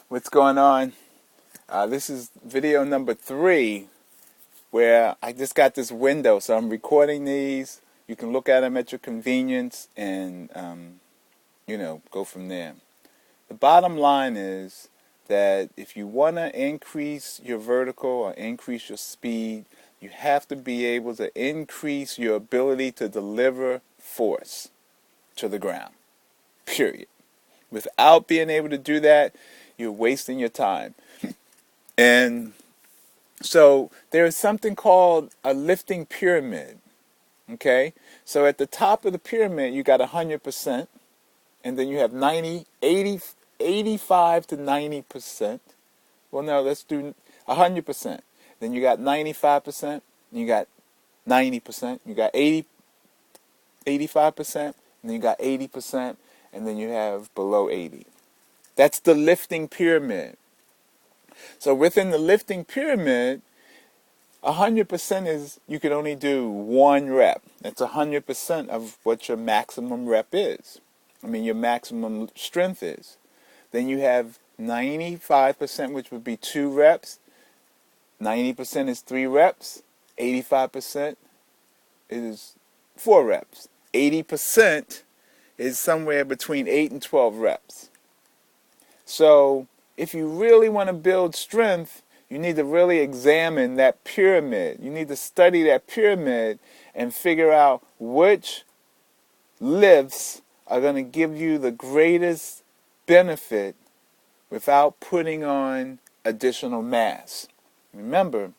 What's going on? This is video number 3 where I just got this window, so I'm recording these. You can look at them at your convenience and, go from there. The bottom line is that if you want to increase your vertical or increase your speed, you have to be able to increase your ability to deliver force to the ground, period. Without being able to do that, you're wasting your time. And so there is something called a lifting pyramid, okay? So at the top of the pyramid, you got 100%, and then you have 85 to 90%. Well, no, let's do 100%. Then you got 95%, you got 90%, you got 85%, and then you got 80%, and then you have below 80. That's the lifting pyramid. So within the lifting pyramid, 100% is you can only do 1 rep. That's 100% of what your maximum rep is. Your maximum strength is. Then you have 95%, which would be 2 reps. 90% is 3 reps. 85% is 4 reps. 80% is somewhere between 8 and 12 reps. So if you really want to build strength, you need to really examine that pyramid. You need to study that pyramid and figure out which lifts are going to give you the greatest benefit without putting on additional mass. Remember,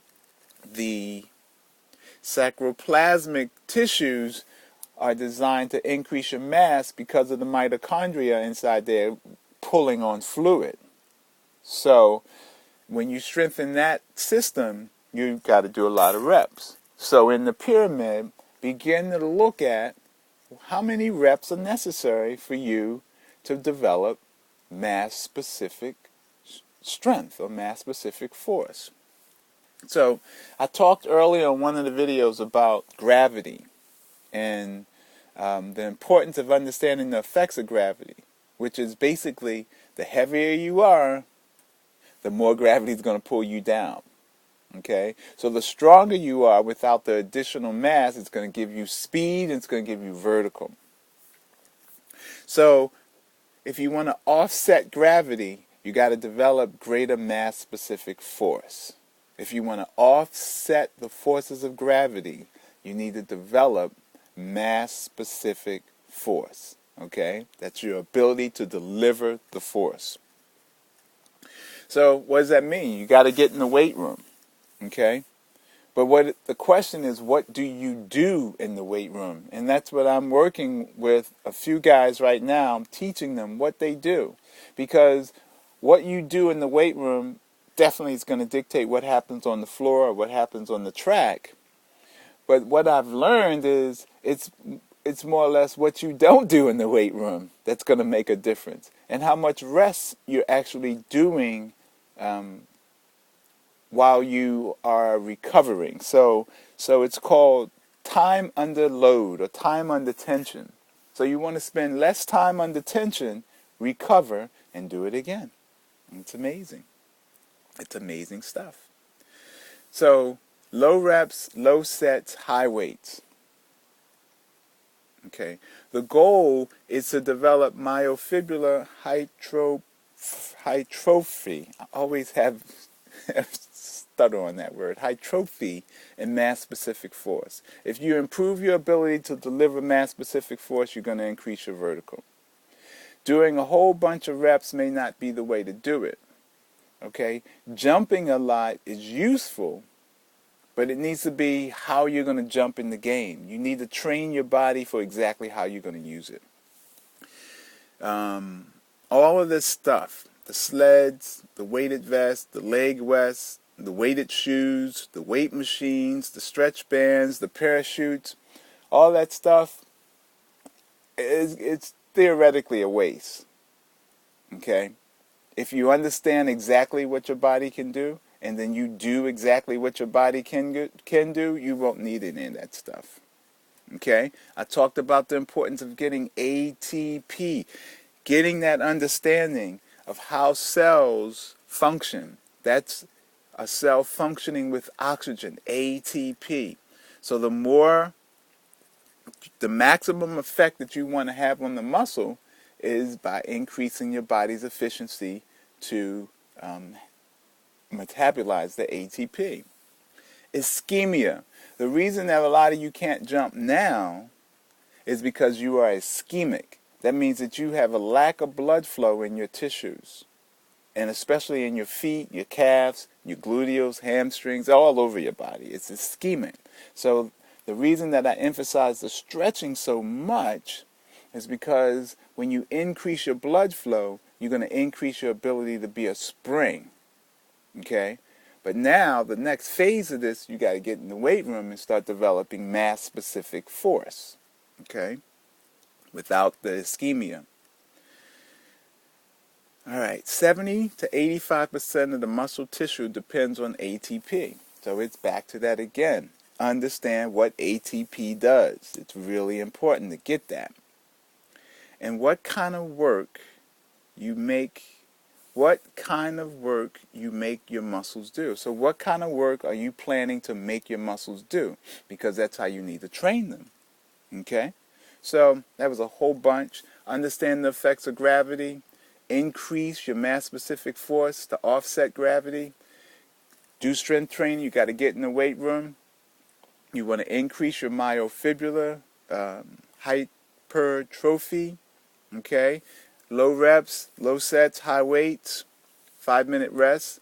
the sacroplasmic tissues are designed to increase your mass because of the mitochondria inside there pulling on fluid. So when you strengthen that system, you've got to do a lot of reps. So in the pyramid, begin to look at how many reps are necessary for you to develop mass-specific strength or mass-specific force. So I talked earlier on one of the videos about gravity and the importance of understanding the effects of gravity, which is basically the heavier you are, the more gravity is going to pull you down. Okay? So the stronger you are without the additional mass, it's going to give you speed and it's going to give you vertical. So if you want to offset gravity, you got to develop greater mass-specific force. If you want to offset the forces of gravity, you need to develop mass-specific force. Okay? That's your ability to deliver the force. So what does that mean? You got to get in the weight room. Okay? But what the question is, what do you do in the weight room? And that's what I'm working with a few guys right now. I'm teaching them what they do. Because what you do in the weight room definitely is going to dictate what happens on the floor or what happens on the track. But what I've learned is it's more or less what you don't do in the weight room that's going to make a difference. And how much rest you're actually doing while you are recovering. So it's called time under load or time under tension. So you want to spend less time under tension, recover, and do it again. And it's amazing. It's amazing stuff. So low reps, low sets, high weights. Okay. The goal is to develop myofibrillar hypertrophy. I always have stutter on that word. Hypertrophy and mass-specific force. If you improve your ability to deliver mass-specific force, you're going to increase your vertical. Doing a whole bunch of reps may not be the way to do it. Okay? Jumping a lot is useful, but it needs to be how you're going to jump in the game. You need to train your body for exactly how you're going to use it. All of this stuff, the sleds, the weighted vest, the leg vests, the weighted shoes, the weight machines, the stretch bands, the parachutes, all that stuff, it's theoretically a waste. Okay? If you understand exactly what your body can do, and then you do exactly what your body can do, you won't need any of that stuff. Okay? I talked about the importance of getting ATP, getting that understanding of how cells function. That's a cell functioning with oxygen, ATP. So the maximum effect that you want to have on the muscle is by increasing your body's efficiency to metabolize the ATP. Ischemia. The reason that a lot of you can't jump now is because you are ischemic. That means that you have a lack of blood flow in your tissues, and especially in your feet, your calves, your gluteals, hamstrings, all over your body. It's ischemic. So the reason that I emphasize the stretching so much is because when you increase your blood flow, you're going to increase your ability to be a spring. Okay? But now, the next phase of this, you got to get in the weight room and start developing mass-specific force. Okay? Without the ischemia. All right, 70 to 85% of the muscle tissue depends on ATP. So it's back to that again. Understand what ATP does. It's really important to get that. And what kind of work you make your muscles do. So what kind of work are you planning to make your muscles do? Because that's how you need to train them. Okay? So that was a whole bunch. Understand the effects of gravity. Increase your mass-specific force to offset gravity. Do strength training. You got to get in the weight room. You want to increase your myofibrillar hypertrophy. Okay? Low reps, low sets, high weights, 5-minute rest.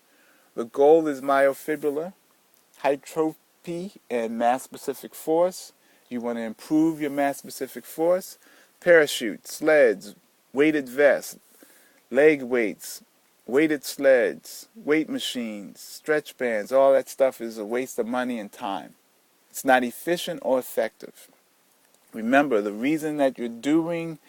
The goal is myofibrillar hypertrophy and mass-specific force. You want to improve your mass-specific force. Parachute, sleds, weighted vests, leg weights, weighted sleds, weight machines, stretch bands, all that stuff is a waste of money and time. It's not efficient or effective. Remember, the reason that you're doing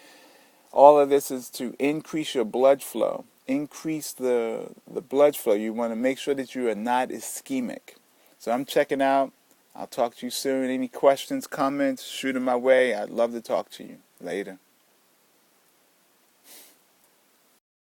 all of this is to increase your blood flow. Increase the blood flow. You want to make sure that you are not ischemic. So I'm checking out. I'll talk to you soon. Any questions, comments, shoot them my way. I'd love to talk to you. Later.